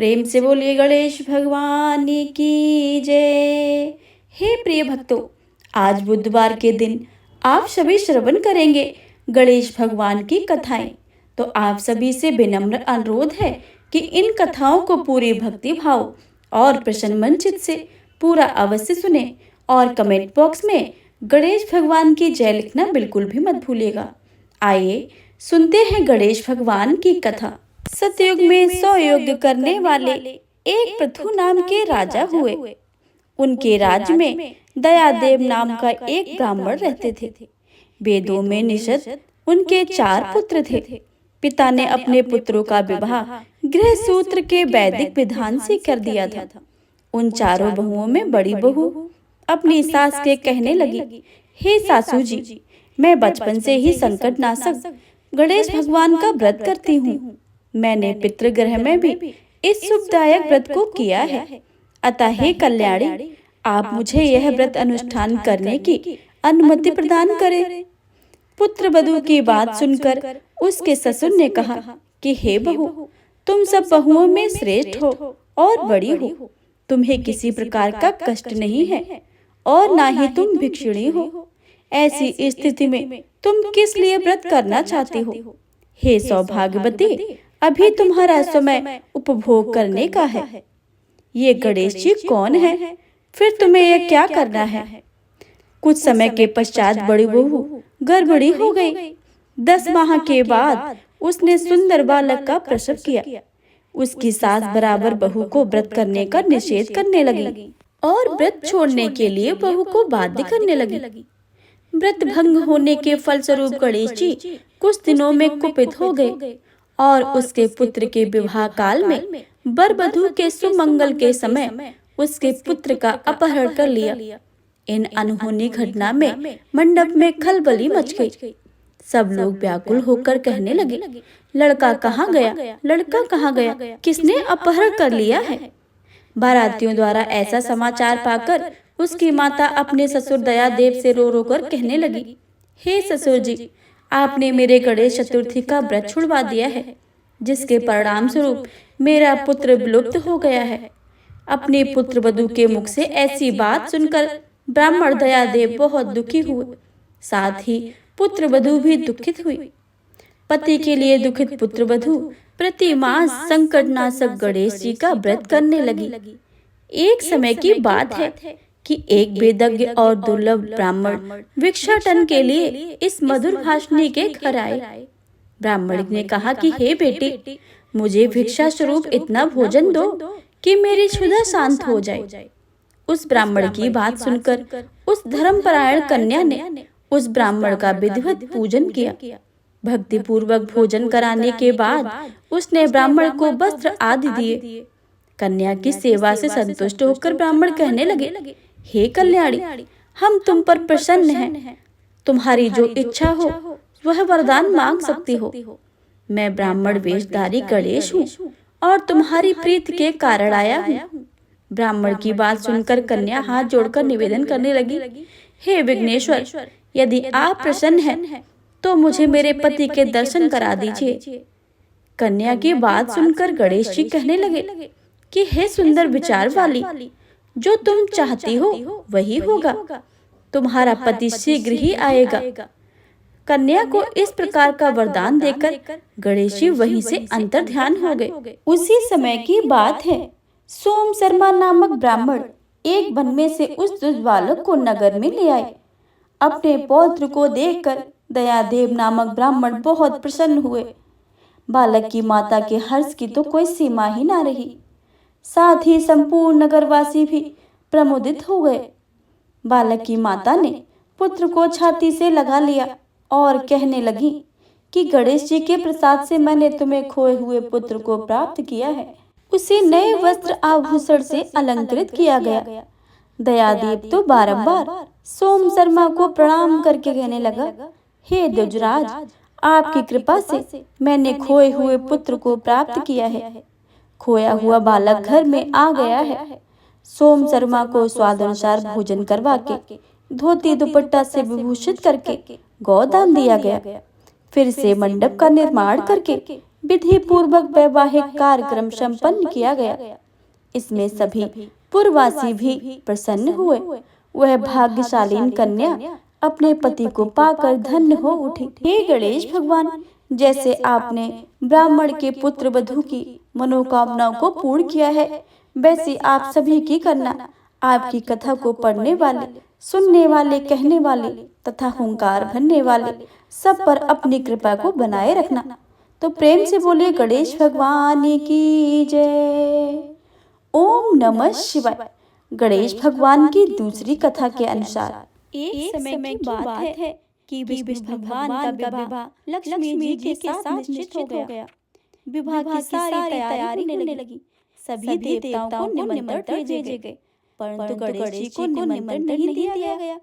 प्रेम से बोलिए गणेश भगवान की जय। हे प्रिय भक्तों, आज बुधवार के दिन आप सभी श्रवण करेंगे गणेश भगवान की कथाएं। तो आप सभी से विनम्र अनुरोध है कि इन कथाओं को पूरी भक्ति भाव और प्रसन्न मन चित्त से पूरा अवश्य सुने और कमेंट बॉक्स में गणेश भगवान की जय लिखना बिल्कुल भी मत भूलिएगा। आइए सुनते हैं गणेश भगवान की कथा। सतयुग में 100 यज्ञ करने वाले एक पृथु नाम के राजा हुए। उनके राज्य में दयादेव नाम का एक ब्राह्मण रहते थे। वेदों में निषद उनके 4 पुत्र थे। पिता ने अपने पुत्रों का विवाह गृह सूत्र के वैदिक विधान से कर दिया था। उन चारों बहुओं में बड़ी बहू अपनी सास के कहने लगी, हे सासू जी, मैं बचपन से ही संकटनाशक गणेश भगवान का व्रत करती हूँ। मैंने पितृगृह में भी इस शुभदायक व्रत को किया है। अतः हे कल्याणी, आप मुझे यह व्रत अनुष्ठान करने की अनुमति प्रदान करें। पुत्र वधू की बात सुनकर उसके ससुर ने कहा कि हे बहू, तुम सब बहुओं में श्रेष्ठ हो और बड़ी हो। तुम्हें किसी प्रकार का कष्ट नहीं है और ना ही तुम भिक्षुणी हो। ऐसी स्थिति में तुम किस लिए व्रत करना चाहती हो? हे सौभाग्यवती, अभी तुम्हारा समय उपभोग करने का है। ये गणेश जी कौन है? फिर तुम्हें यह क्या करना है? कुछ समय के पश्चात बड़ी बहू गर्भवती हो गई। 10 माह के बाद उसने सुंदर बालक का प्रसव किया। उसकी सास बराबर बहू को व्रत करने का निषेध करने लगी और व्रत छोड़ने के लिए बहू को बाध्य करने लगी। व्रत भंग होने के फलस्वरूप गणेश जी कुछ दिनों में कुपित हो गए और उसके पुत्र के विवाह काल में वर वधू के सुमंगल के समय उसके पुत्र का अपहरण कर लिया। इन अनहोनी घटना में मंडप में खलबली मच गई। सब लोग व्याकुल होकर कहने लगे, लड़का कहाँ गया? लड़का कहाँ गया? किसने अपहरण कर लिया है? बारातियों द्वारा ऐसा समाचार पाकर उसकी माता अपने ससुर दयादेव से रो रो कर कहने लगी, हे ससुर जी, आपने मेरे गणेश चतुर्थी का व्रत छुड़वा दिया है, जिसके परिणाम स्वरूप मेरा पुत्र विलुप्त हो गया है। अपने पुत्र वधू के मुख से ऐसी बात सुनकर ब्राह्मण दयादेव बहुत दुखी हुए। साथ ही पुत्र वधू भी दुखित हुई। पति के लिए दुखित पुत्र वधू प्रति मास संकटनाशक गणेश जी का व्रत करने लगी। एक समय की बात है कि एक वेदज्ञ और दुर्लभ ब्राह्मण भिक्षाटन के लिए इस मधुर भाषिणी के घर आए। ब्राह्मण ने कहा कि हे बेटी, मुझे भिक्षा स्वरूप इतना भोजन दो कि मेरी क्षुधा शांत हो जाए। उस ब्राह्मण की बात सुनकर उस धर्मपरायण कन्या ने उस ब्राह्मण का विधिवत पूजन किया। भक्ति पूर्वक भोजन कराने के बाद उसने ब्राह्मण को वस्त्र आदि दिए। कन्या की सेवा से संतुष्ट होकर ब्राह्मण कहने लगे, हे कल्याणी, हम तुम पर प्रसन्न हैं। तुम्हारी जो इच्छा हो वह वरदान मांग सकती हो। मैं ब्राह्मण वेशधारी गणेश हूँ और तुम्हारी प्रीति के कारण आया हूँ। ब्राह्मण की बात सुनकर कन्या हाथ जोड़कर निवेदन करने लगी, हे विघ्नेश्वर, यदि आप प्रसन्न हैं तो मुझे मेरे पति के दर्शन करा दीजिए। कन्या की बात सुनकर गणेश जी कहने लगे कि हे सुंदर विचार वाली, जो तुम चाहती हो वही होगा। तुम्हारा पति शीघ्र ही आएगा। कन्या को इस प्रकार का वरदान देकर गणेश जी वहीं से अंतर्ध्यान हो गए। उसी समय की बात है, सोम शर्मा नामक ब्राह्मण एक वन में से उस दुष्ट बालक को नगर में ले आए। अपने पौत्र को देखकर दयादेव नामक ब्राह्मण बहुत प्रसन्न हुए। बालक की माता के हर्ष की तो कोई सीमा ही ना रही। साथ ही संपूर्ण नगरवासी भी प्रमुदित हो गए। बालक की माता ने पुत्र को छाती से लगा लिया और कहने लगी कि गणेश जी के प्रसाद से मैंने तुम्हें खोए हुए पुत्र को प्राप्त किया है। उसे नए वस्त्र आभूषण से अलंकृत किया गया। दयादेव तो बारंबार सोम शर्मा को प्रणाम करके कहने लगा, हे द्विजराज, आपकी कृपा से मैंने खोए हुए पुत्र को प्राप्त किया है। खोया हुआ बालक घर में आ गया है। सोम शर्मा को स्वादानुसार भोजन करवा के धोती दुपट्टा से विभूषित करके गोदान दिया गया। फिर से मंडप का निर्माण करके विधि पूर्वक वैवाहिक कार्यक्रम संपन्न किया गया। इसमें सभी पुरवासी भी प्रसन्न हुए। वह भाग्यशालीन कन्या अपने पति को पाकर धन्य हो उठी। हे गणेश भगवान, जैसे आपने ब्राह्मण के पुत्र वधू की मनोकामनाओं को पूर्ण किया है, वैसे आप सभी की करना। आपकी कथा को पढ़ने वाले, सुनने वाले, कहने वाले तथा हुंकार भरने वाले सब पर अपनी कृपा को बनाए रखना। तो प्रेम से बोलिए गणेश भगवान की जय। ओम नमः शिवाय। गणेश भगवान की दूसरी कथा के अनुसार एक समय की बात है कि विष्णु भगवान का विवाह लक्ष्मी जी के साथ निश्चित हो गया। विवाह की सारी तैयारी होने लगी। सभी देवताओं को निमंत्रण भेजे गए, परंतु गणेश जी को निमंत्रण नहीं दिया गया।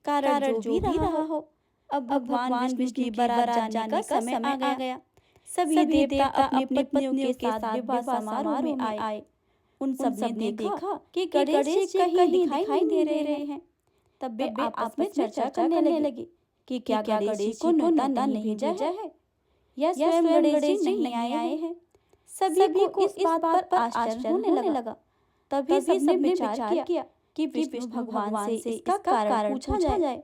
कारण जो भी रहा हो, अब भगवान विष्णु की बारात जाने का समय आ गया। सभी देवता अपनी पत्नियों के साथ विवाह समारोह में आए। उन सब ने देखा कि गणेश जी कहीं दिखाई नहीं दे रहे हैं। तब वे आपस में चर्चा करने लगे कि क्या गणेश जी को न्योता नहीं भेजा है या स्वयं गणेश जी नहीं आए हैं। सभी को इस बात पर आश्चर्य होने लगा। तभी सबने विचार किया कि विष्णु भगवान से इसका कारण पूछा जाए।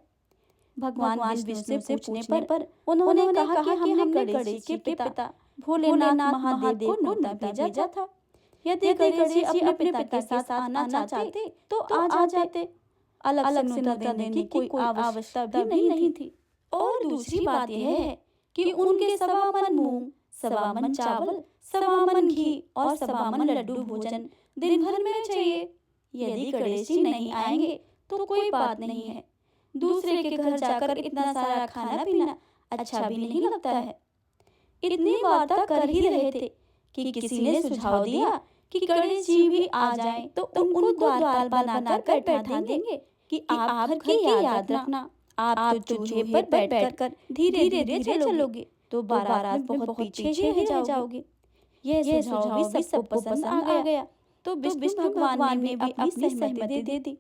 भगवान विष्णु से पूछने पर उन्होंने कहा कि हमने गणेश जी के पिता भोलेनाथ महादेव को न्योता भेजा था। यदि गणेश जी अपने पिता के साथ आना चाहते तो आ जाते। अलग से न्योता देने की कोई आवश्यकता भी नहीं थी। और दूसरी बात यह है कि उनके 1.25 मन मूंग, 1.25 मन चावल, 1.25 मन घी और 1.25 मन लड्डू भोजन दिन भर में चाहिए। यदि गणेश जी नहीं आएंगे तो कोई बात नहीं है। दूसरे के घर जाकर इतना सारा खाना पीना अच्छा भी नहीं लगता है। इतनी वार्ता कर ही रहे थे कि किसी ने सुझाव दिया कि गणेश जी भी आ जाएं तो उनको द्वारपाल बनाकर बैठा देंगे कि आप घर की याद रखना। आप तो चूहे पर बैठकर धीरे धीरे चलोगे तो बारात बहुत पीछे ही रह जाओगे। यह सुझाव भी सबको पसंद आ गया। तो विष्णु भगवान ने भी अपनी सहमति दे दी।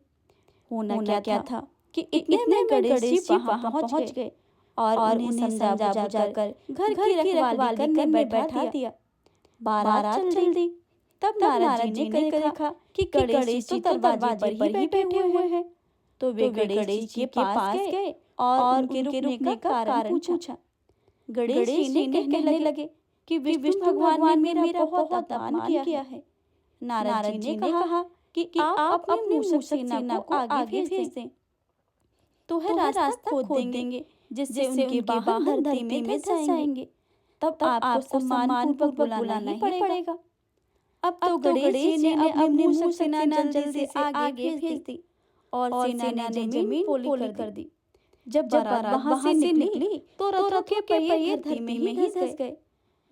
होना क्या था कि इतने में गणेश जी वहां पहुंच गए और उन्हें समझा बुझाकर घर की रखवाली करने बैठा दिया। बारात चल दी। तब नारद जी ने देखा कि गणेश जी तो दरवाजे पर ही बैठे हुए हैं। तो वे गणेश जी के पास गए और उनके रुकने का कारण पूछा। गणेश जी ने कहने लगे कि विष्णु भगवान ने मेरा बहुत अपमान किया है। नारद जी ने कहा कि आप अपनी मूषक सेना को आगे भेज दें तो वह रास्ता खोद देंगे जिससे उनके वाहन धरती में धंस जाएंगे। तब आपको सम्मानपूर्वक बुलाना ही पड़ेगा। अब तो गणेश जी ने अपनी मूषक सेना जल्दी से आगे भेज दी और सेना ने जमीन पोली कर दी। जब बारात वहां से निकली तो रथों के पहिए धरती में ही धंस गए।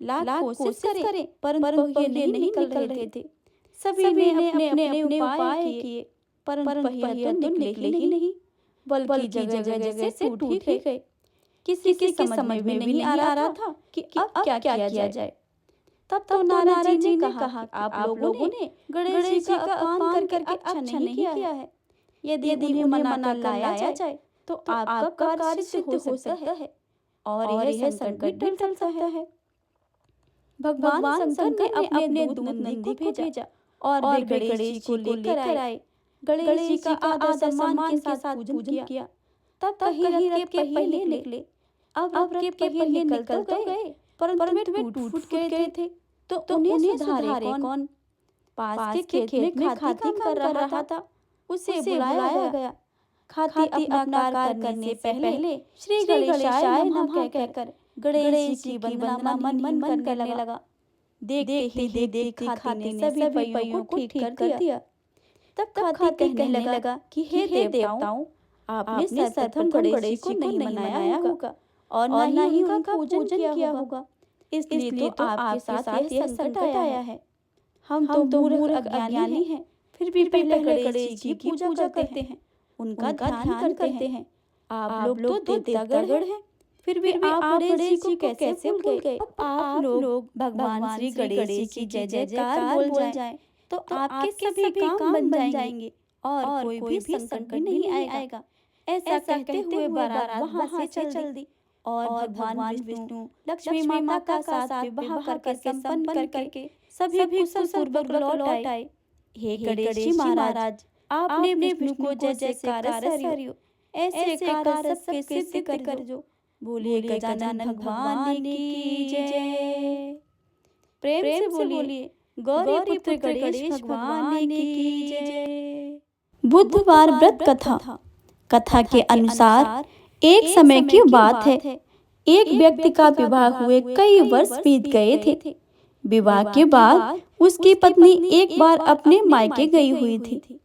लाख कोशिश करें परंतु पहिए नहीं निकल रहे थे। सभी ने अपने उपाय किए परंतु पहिए तो निकले ही नहीं, बल्कि जगह से टूट ही गए। किसी के समझ में नहीं आ रहा था कि अब क्या किया जाए। तब तो नारद जी ने कहा आप लोगों ने गणेश जी का अपमान करके अच्छा नहीं किया है। यदि उन्हें मना लाया जाए तो आपका कार्य सिद्ध हो सकता है और यह संकट भी टल सकता है। भगवान शंकर ने अपने दूत नंदी को भेजा और वे गणेश जी को लेकर आए। गणेश जी का आदर सम्मान के साथ पूजन किया। तब कहीं रथ के पहिए निकले। अब रथ के पहिए निकल तो गए परंतु वे टूट गए थे। तो उन्हें सुधारे कौन? पास के खेत में खाती काम कर रहा था, उसे बुलाया गया। खाती अपना कार्य करने से पहले श्री गणेशाय नमः कहकर गणेश जी की वंदना मन करने लगा। देखते ही खाती ने सभी पहियों को ठीक कर दिया। तब खाती कहने लगा कि हे देवताओं, आपने सर्वप्रथम गणेश जी को नहीं मनाया होगा और न ही उनका पूजन किया होगा, इसलिए तो आपके साथ यह संकट आया है। हम तो मूर्ख अज्ञानी हैं, फिर भी पहले गणेश जी की पूजा करते हैं, उनका ध्यान करते हैं। आप लोग तो देवतागण हैं, फिर भी आप गणेश जी को कैसे भूल गए? आप लोग भगवान श्री गणेश जी की जय जयकार बोल जाएं तो आपके सभी काम बन जाएंगे और कोई भी संकट नहीं आएगा। ऐसा कहते हुए बारात वहां से चल दी और भगवान विष्णु लक्ष्मी माता का साथ विवाह करके संपन्न करके सभी कुशल पूर्वक लौट आए। हे गणेश जी महाराज, आपने विष्णु को जैसे कार्य ऐसे कार्य सबके सिद्ध कर जो। बोलिए गजानन भगवान की जय। प्रेम से बोलिए गौरी पुत्र गणेश भगवान की जय। बुधवार व्रत कथा। कथा के अनुसार एक समय की बात है, एक व्यक्ति का विवाह हुए कई वर्ष बीत गए थे। विवाह के बाद उसकी पत्नी एक बार अपने मायके गई हुई थी।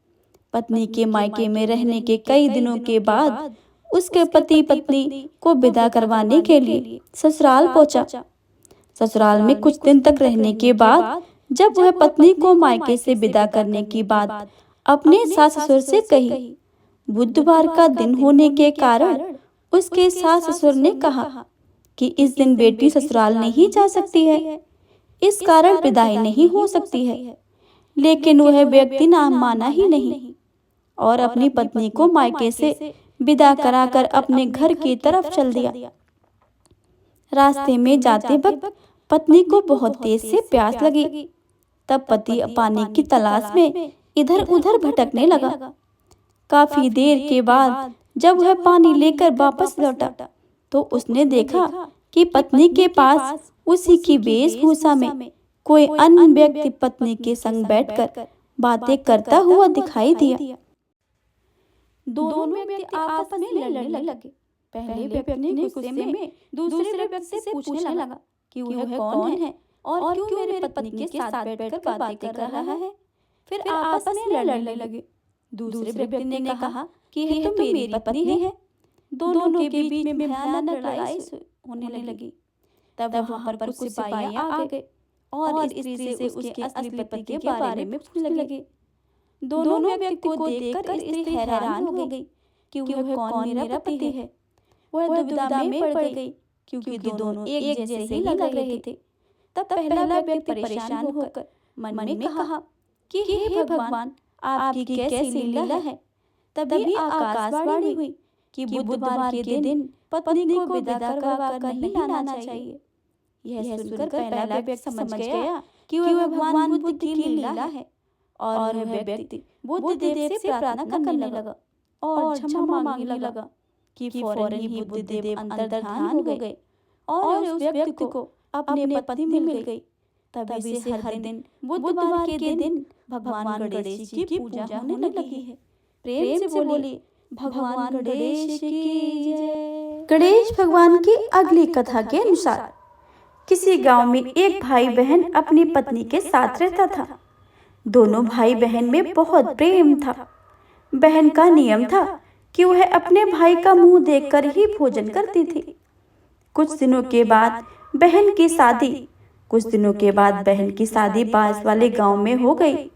पत्नी के मायके में रहने के कई दिनों के बाद उसके पति पत्नी को विदा करवाने के लिए ससुराल पहुंचा। ससुराल में कुछ दिन तक रहने के बाद जब वह पत्नी को मायके से विदा करने की बात अपने सास ससुर से कही, बुधवार का दिन होने के कारण उसके सास ससुर ने कहा कि इस दिन बेटी ससुराल नहीं जा सकती है, इस कारण विदाई नहीं हो सकती है। लेकिन वह व्यक्ति ना माना ही नहीं और अपनी पत्नी को मायके से विदा कराकर अपने घर की तरफ चल दिया। रास्ते में जाते वक्त पत्नी को बहुत तेज से प्यास लगी। तब पति पानी की तलाश में इधर उधर भटकने लगा। काफी देर के बाद जब वह पानी लेकर वापस लौटा तो उसने देखा कि पत्नी के पास उसी की वेशभूषा में कोई अन्य व्यक्ति पत्नी के संग बैठकर बातें करता हुआ दिखाई दिया। दोनों व्यक्ति आपस में लड़ने लगे। पहले व्यक्ति गुस्से में दूसरे व्यक्ति से पूछने लगा कि वह कौन है और क्यों मेरे पत्नी के साथ बैठकर बातें कर रहा है। फिर आपस में लड़ने लगे। दूसरे व्यक्ति ने कहा कि यह तो मेरी पत्नी है। दोनों के बीच में भयानक लड़ाई होने लगी। तब वहां पर कुछ सिपाही आ गए और स्त्री से उसके असली पति के बारे में पूछने लगे। दोनों व्यक्ति को देखकर स्त्री हैरान हो गई कि वह कौन मेरा पति है। वह दुविधा में पड़ गई क्योंकि दोनों एक जैसे ही लग रहे थे। तब पहला व्यक्ति परेशान होकर मन में कहा कि हे भगवान, आपकी कैसी लीला है। तभी आकाशवाणी हुई कि बुधवार के दिन पत्नी को विदा करवाकर नहीं लाना चाहिए। यह सुनकर पहला व्यक्ति समझ गया कि वह भगवान बुद्ध की लीला है और वह व्यक्ति बुद्ध देव से प्रार्थना करने लगा और क्षमा मांगने लगा कि फौरन ही बुद्ध देव अंतर्धान हो गए और उस व्यक्ति को अपनी पत्नी मिल गई। तभी से हर दिन बुधवार के दिन भगवान गणेश जी की पूजा होने लगी है। प्रेम से बोलिए भगवान गणेश की जय। गणेश भगवान की अगली कथा के अनुसार किसी गांव में एक भाई बहन अपनी पत्नी के साथ रहता था। दोनों भाई बहन में बहुत प्रेम था। बहन का नियम था कि वह अपने भाई का मुंह देखकर ही भोजन करती थी। कुछ दिनों के बाद बहन की शादी पास वाले गांव में हो गई।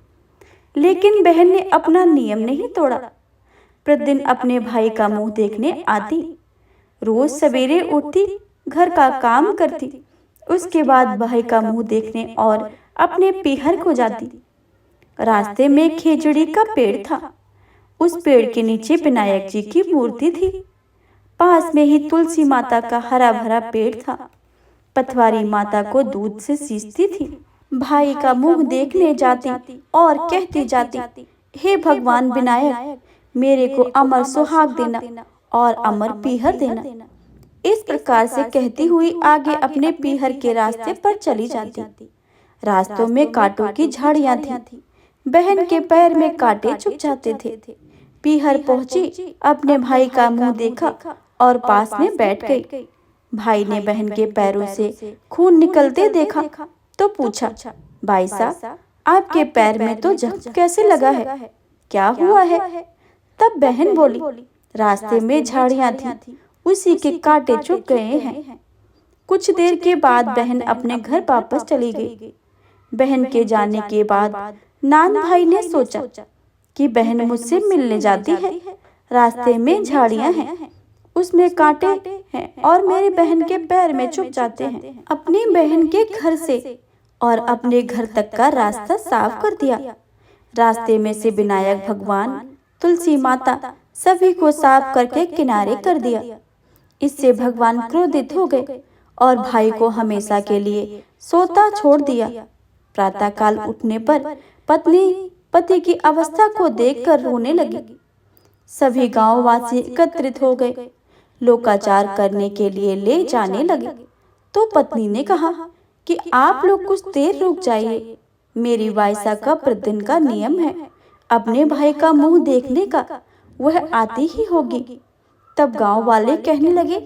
लेकिन बहन ने अपना नियम नहीं तोड़ा। प्रतिदिन अपने भाई का मुंह देखने आती। रोज सवेरे उठती, घर का काम करती, उसके बाद भाई का मुंह देखने और अपने पीहर को जाती। रास्ते में खेजड़ी का पेड़ था। उस पेड़ के नीचे विनायक जी की मूर्ति थी। पास में ही तुलसी माता का हरा भरा पेड़ था। पथवारी माता को दूध से सींचती थी। भाई का मुंह देखने जाती और कहती जाती, हे भगवान विनायक, मेरे को अमर सुहाग देना और अमर पीहर देना। इस प्रकार से कहती हुई आगे अपने पीहर के रास्ते पर चली जाती। रास्तों में कांटों की झाड़ियां थी। बहन के पैर में कांटे चुभ जाते थे। पीहर पहुंची, अपने भाई का मुंह देखा और पास में बैठ गई। भाई ने बहन के पैरों से खून निकलते देखा तो पूछा, भाई साहब, आपके पैर में तो जख्म कैसे लगा है, क्या हुआ है? तब बहन बोली, रास्ते में झाड़ियां थी, उसी के कांटे चुभ गए हैं। कुछ देर के बाद बहन अपने घर वापस चली गई। बहन के जाने के बाद नान भाई ने सोचा कि बहन मुझसे मिलने जाती है, रास्ते में झाड़ियां हैं, उसमें कांटे हैं और मेरी बहन के पैर में चुभ जाते हैं। अपनी बहन के घर से और अपने घर तक का रास्ता साफ कर दिया। रास्ते में से विनायक भगवान, तुलसी माता सभी को साफ करके किनारे कर दिया। इससे भगवान क्रोधित हो गए और भाई को हमेशा के लिए सोता छोड़ दिया। प्रातःकाल उठने पर पत्नी पति की अवस्था को देखकर रोने लगी। सभी गांववासी एकत्रित हो गए, लोकाचार करने के लिए ले जाने लगे। तो पत्नी ने कहा कि आप लोग कुछ देर रुक जाइए, मेरी वायसा का प्रतिदिन का नियम है, अपने भाई का मुंह देखने का, वह आती ही होगी। तब गांव वाले कहने लगे,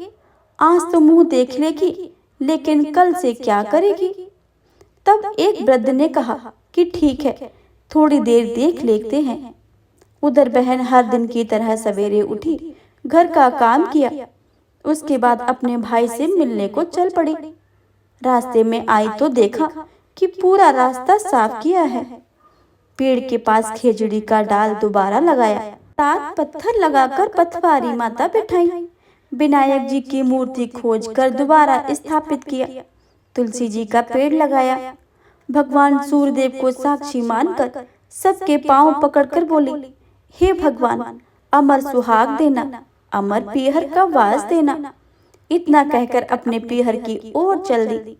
आज तो मुंह देख लेगी, लेकिन कल से क्या करेगी। तब एक वृद्ध ने कहा कि ठीक है, थोड़ी देर देख लेते हैं। उधर बहन हर दिन की तरह सवेरे उठी, घर का काम किया, उसके बाद अपने भाई से मिलने को चल पड़ी। रास्ते में आई तो देखा कि पूरा रास्ता साफ किया है। पेड़ के पास खेजड़ी का डाल दोबारा लगाया, 7 पत्थर लगाकर पथवारी माता बिठाई, विनायक जी की मूर्ति खोजकर दोबारा स्थापित किया, तुलसी जी का पेड़ लगाया। भगवान सूर्यदेव को साक्षी मानकर सबके पांव पकड़कर बोली, हे भगवान, अमर सुहाग देना, अमर पीहर का वास देना। इतना कहकर अपने पीहर की ओर चल दी।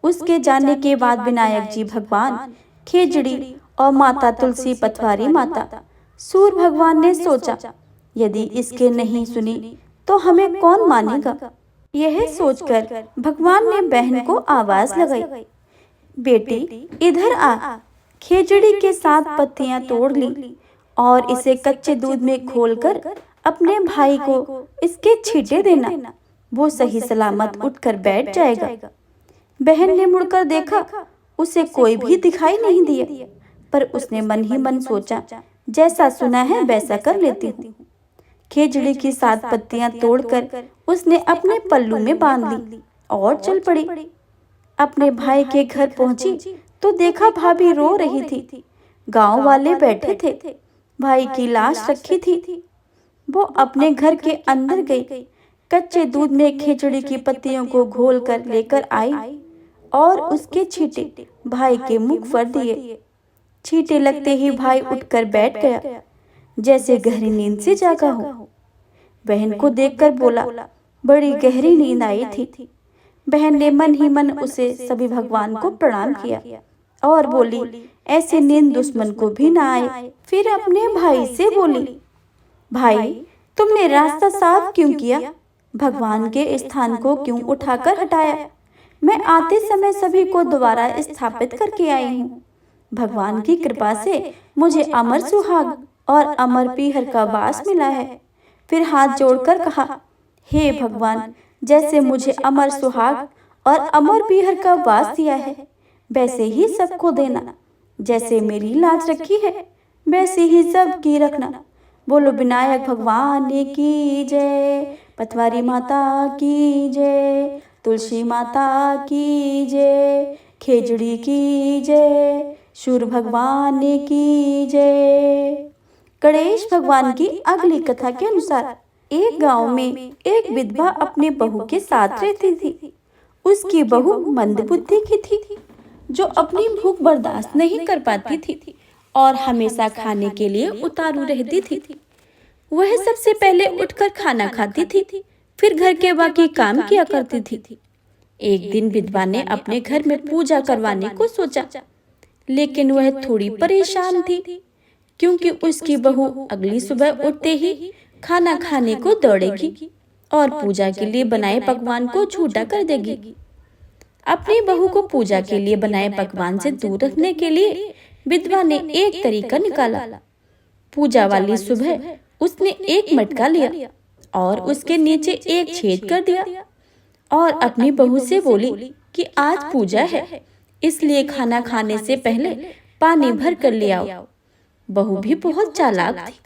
उसके जाने के बाद विनायक जी भगवान, खेजड़ी और माता तुलसी पथवारी माता, सूर्य भगवान ने सोचा, यदि इसके नहीं सुनी तो हमें कौन मानेगा। यह सोचकर भगवान ने बहन को आवाज लगाई, बेटी इधर आ। खेजड़ी के 7 पत्तियां तोड़ ली और इसे कच्चे दूध में घोलकर अपने भाई को इसके छींटे देना, वो सही सलामत उठकर बैठ जाएगा। बहन ने मुड़कर देखा, उसे कोई भी दिखाई नहीं दिया, पर उसने मन ही मन सोचा, जैसा सुना है वैसा कर लेती हूँ। खेजड़ी की 7 पत्तियां तोड़कर उसने अपने पल्लू में बांध ली और चल पड़ी। अपने भाई के घर पहुंची तो देखा भाभी रो रही थी। गांव वाले बैठे थे, भाई की लाश रखी थी। वो अपने घर के अंदर गई, कच्चे दूध में खेजड़ी की पत्तियों को घोल कर लेकर आई और उसके छींटे भाई के मुख पर दिए। छींटे लगते ही भाई उठकर बैठ गया, जैसे गहरी नींद से जागा हो। बहन को देखकर बोला, बड़ी गहरी नींद आई थी। बहन ने मन ही मन उसे सभी भगवान को प्रणाम किया और बोली, ऐसी नींद दुश्मन को भी ना आए। फिर अपने भाई से बोली, भाई तुमने रास्ता साफ क्यों किया, भगवान के स्थान को क्यों उठाकर हटाया। मैं आते समय सभी को दोबारा स्थापित करके आई हूँ। भगवान की कृपा से मुझे अमर सुहाग और अमर पीहर का वास मिला है। फिर हाथ जोड़कर कहा, हे भगवान, जैसे मुझे अमर सुहाग और अमर पीहर का वास दिया है, वैसे ही सबको देना। जैसे मेरी लाज रखी है, वैसे ही सबकी रखना। बोलो विनायक भगवान की जय, पथवारी माता की जय, तुलसी माता की जय, खेजड़ी की जय, सूर्य भगवान की जय। गणेश भगवान की अगली कथा के अनुसार एक गांव में एक विधवा अपने बहू के साथ रहती थी। उसकी बहू मंदबुद्धि की थी, जो अपनी भूख बर्दाश्त नहीं कर पाती थी और हमेशा खाने के लिए उतारू रहती थी। वह सबसे पहले उठकर खाना खाती थी, फिर घर के बाकी काम किया करती थी। एक दिन विधवा ने अपने घर में पूजा करवाने को सोचा, लेकिन वह थोड़ी परेशान थी, क्योंकि उसकी बहू अगली सुबह उठते ही खाना खाने को दौड़ेगी और पूजा के लिए बनाए पकवान को झूठा कर देगी। अपनी बहू को पूजा के लिए बनाए पकवान से दूर रखने के लिए विधवा ने एक तरीका निकाला। पूजा वाली सुबह उसने एक मटका लिया और उसके नीचे एक छेद कर दिया और अपनी बहू से बोली कि आज पूजा है, इसलिए खाना खाने से पहले पानी भर कर ले आओ। बहू भी बहुत चालाक थी।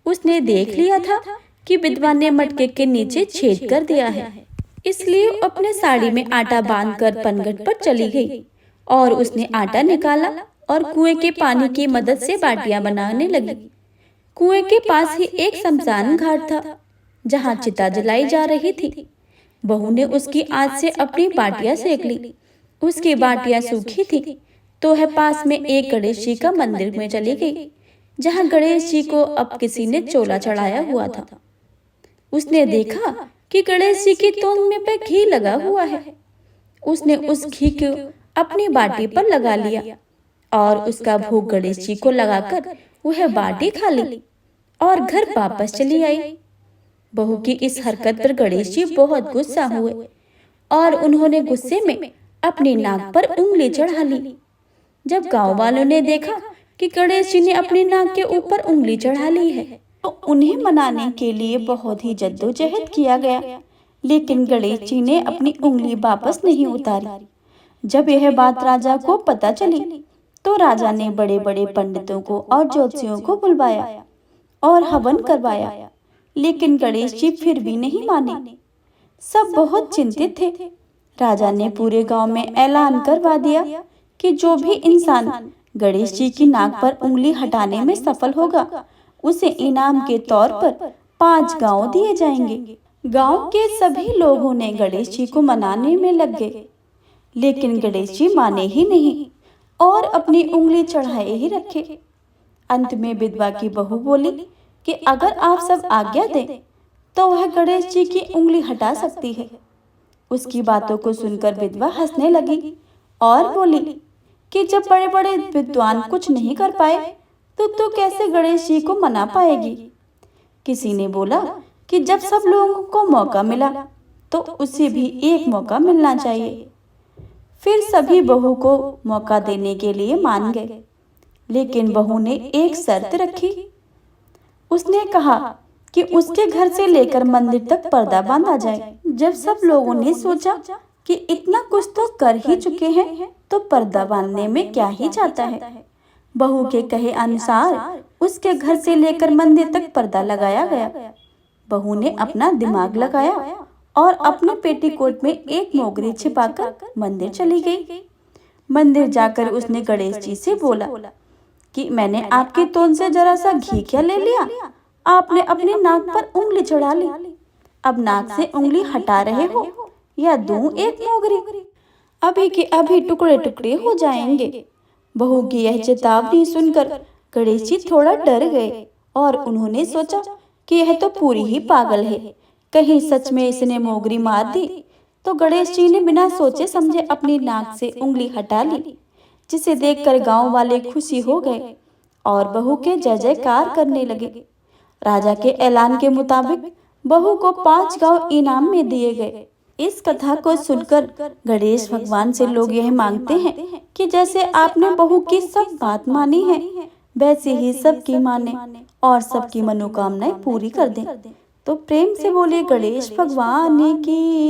उसने देख लिया था कि विधवा ने मटके के नीचे छेद कर दिया है, इसलिए अपने साड़ी में आटा बांधकर पनघट पर चली गई और उसने आटा निकाला और कुएं के पानी की मदद से बाटियां बनाने लगी। कुएं के पास ही एक शमशान घाट था, जहां चिता जलाई जा रही थी। बहू ने उसकी आंच से अपनी बाटियां सेक ली। उसकी बाटियां सूखी थी तो वह पास में एक गणेश जी का मंदिर में चली गई, जहां गणेश जी को अब किसी ने चोला चढ़ाया हुआ था। उसने देखा कि गणेश जी की तोंद में पे घी लगा हुआ है। उसने उस घी को अपनी बाटी पर लगा लिया और उसका भोग गणेश जी को लगाकर वह बाटी खा ली और घर वापस चली आई। बहू की इस हरकत पर गणेश जी बहुत गुस्सा हुए और उन्होंने गुस्से में अपनी नाक पर उंगली चढ़ा ली। जब गांव वालों ने देखा कि गणेश जी ने अपनी नाक के ऊपर उंगली चढ़ा ली है, तो उन्हें मनाने के लिए बहुत ही जद्दोजहद किया गया, लेकिन गणेश जी ने अपनी उंगली वापस नहीं उतारी। जब यह बात राजा को पता चली, तो राजा ने बड़े बड़े पंडितों को और ज्योतिषियों को बुलवाया और हवन करवाया, लेकिन गणेश जी फिर भी नहीं माने। सब बहुत चिंतित थे। राजा ने पूरे गांव में ऐलान करवा दिया कि जो भी इंसान गणेश जी की नाक पर उंगली हटाने में सफल होगा, उसे इनाम के तौर पर 5 गांव दिए जाएंगे। गांव के सभी लोगों ने गणेश जी को मनाने में लग गए, लेकिन गणेश जी माने ही नहीं और अपनी उंगली चढ़ाए ही रखे। अंत में विधवा की बहू बोली कि अगर आप सब आज्ञा दें तो वह गणेश जी की उंगली हटा सकती है। उसकी बातों को सुनकर विधवा हंसने लगी और बोली कि जब बड़े बड़े विद्वान कुछ नहीं कर पाए, तो तू कैसे गणेश जी को मना पाएगी। किसी ने बोला कि जब सब लोगों को मौका मिला, तो उसे भी एक मौका मिलना चाहिए। फिर सभी बहू को मौका देने के लिए मान गए, लेकिन बहू ने एक शर्त रखी। उसने कहा कि उसके घर से लेकर मंदिर तक पर्दा बांधा जाए। जब सब लोगों ने सोचा कि इतना कुछ तो कर ही चुके हैं, तो पर्दा बांधने में क्या ही जाता है। बहू के कहे अनुसार उसके घर से लेकर मंदिर तक पर्दा लगाया गया। बहू ने अपना दिमाग लगाया और अपने पेटीकोट में एक मोगरी छिपाकर मंदिर चली गई। मंदिर जाकर उसने गणेश जी से बोला कि मैंने आपकी तोंद से जरा सा घी क्या ले लिया, आपने अपनी नाक पर उंगली चढ़ा ली। अब नाक से उंगली हटा रहे हो या दूं एक मोगरी? अभी के अभी टुकड़े टुकड़े हो जाएंगे। बहू की यह चेतावनी सुनकर गणेश जी थोड़ा डर गए और उन्होंने सोचा कि यह तो पूरी ही पागल है, कहीं सच में इसने मोगरी मार दी। तो गणेश जी ने बिना सोचे समझे अपनी नाक से उंगली हटा ली, जिसे देखकर गांव वाले खुशी हो गए और बहू के जय जयकार करने लगे। राजा के ऐलान के मुताबिक बहू को 5 गांव इनाम में दिए गए। इस कथा को सुनकर गणेश भगवान से लोग यह मांगते हैं कि जैसे आपने बहू की सब बात मानी है, वैसे ही सबकी माने और सबकी मनोकामनाएं पूरी कर दें। तो प्रेम से बोले गणेश भगवान की।